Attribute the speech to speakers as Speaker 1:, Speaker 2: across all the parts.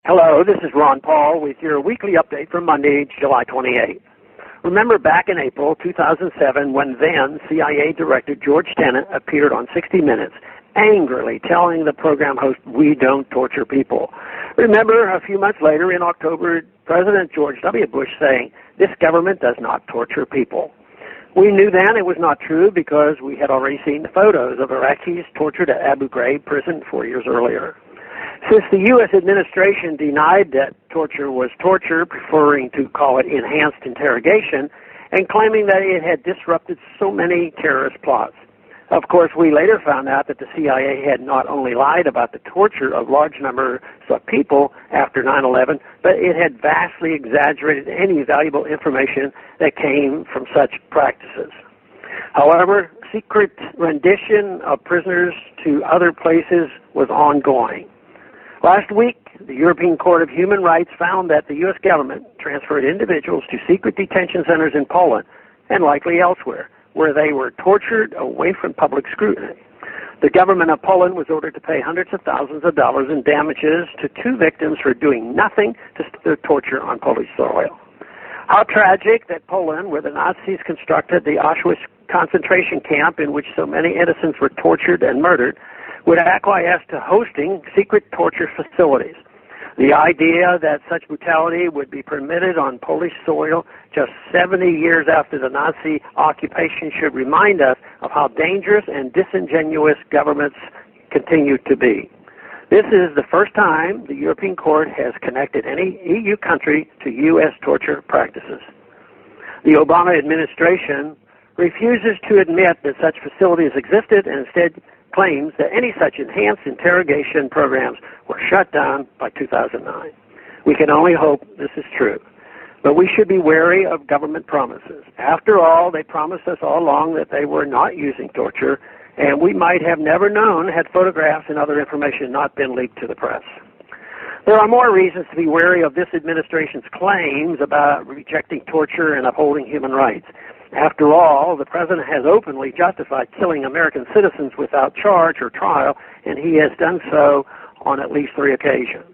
Speaker 1: Hello, this is Ron Paul with your weekly update for Monday, July 28th. Remember back in April 2007 when then CIA Director George Tenet appeared on 60 Minutes, angrily telling the program host, "We don't torture people." Remember a few months later in October, President George W. Bush saying, "This government does not torture people." We knew then it was not true because we had already seen the photos of Iraqis tortured at Abu Ghraib prison 4 years earlier. Since the U.S. administration denied that torture was torture, preferring to call it enhanced interrogation, and claiming that it had disrupted so many terrorist plots. Of course, we later found out that the CIA had not only lied about the torture of large numbers of people after 9/11, but it had vastly exaggerated any valuable information that came from such practices. However, secret rendition of prisoners to other places was ongoing. Last week, the European Court of Human Rights found that the U.S. government transferred individuals to secret detention centers in Poland and likely elsewhere, where they were tortured away from public scrutiny. The government of Poland was ordered to pay hundreds of thousands of dollars in damages to 2 victims for doing nothing to stop the torture on Polish soil. How tragic that Poland, where the Nazis constructed the Auschwitz concentration camp in which so many innocents were tortured and murdered, would acquiesce to hosting secret torture facilities. The idea that such brutality would be permitted on Polish soil just 70 years after the Nazi occupation should remind us of how dangerous and disingenuous governments continue to be. This is the first time the European Court has connected any EU country to U.S. torture practices. The Obama administration refuses to admit that such facilities existed and instead claims that any such enhanced interrogation programs were shut down by 2009. We can only hope this is true. But we should be wary of government promises. After all, they promised us all along that they were not using torture, and we might have never known had photographs and other information not been leaked to the press. There are more reasons to be wary of this administration's claims about rejecting torture and upholding human rights. After all, the president has openly justified killing American citizens without charge or trial, and he has done so on at least 3 occasions.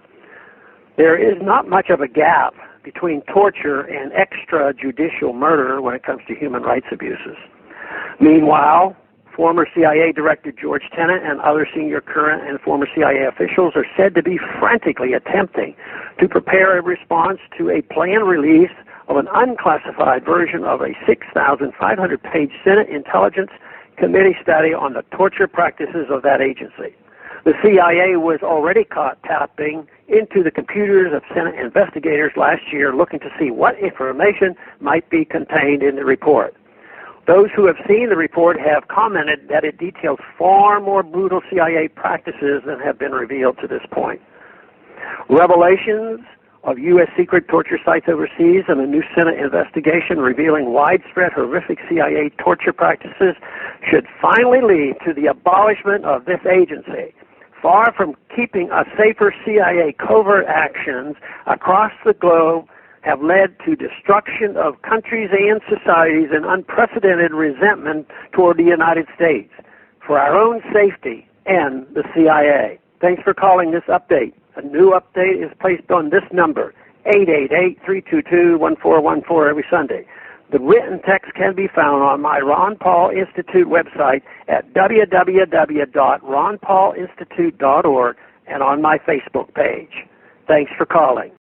Speaker 1: There is not much of a gap between torture and extrajudicial murder when it comes to human rights abuses. Meanwhile, former CIA Director George Tenet and other senior current and former CIA officials are said to be frantically attempting to prepare a response to a planned release of an unclassified version of a 6,500-page Senate Intelligence Committee study on the torture practices of that agency. The CIA was already caught tapping into the computers of Senate investigators last year looking to see what information might be contained in the report. Those who have seen the report have commented that it details far more brutal CIA practices than have been revealed to this point. Revelations of U.S. secret torture sites overseas and a new Senate investigation revealing widespread horrific CIA torture practices should finally lead to the abolishment of this agency. Far from keeping us safer, CIA covert actions across the globe have led to destruction of countries and societies and unprecedented resentment toward the United States. For our own safety, end the CIA. Thanks for calling this update. A new update is placed on this number, 888-322-1414 every Sunday. The written text can be found on my Ron Paul Institute website at www.ronpaulinstitute.org and on my Facebook page. Thanks for calling.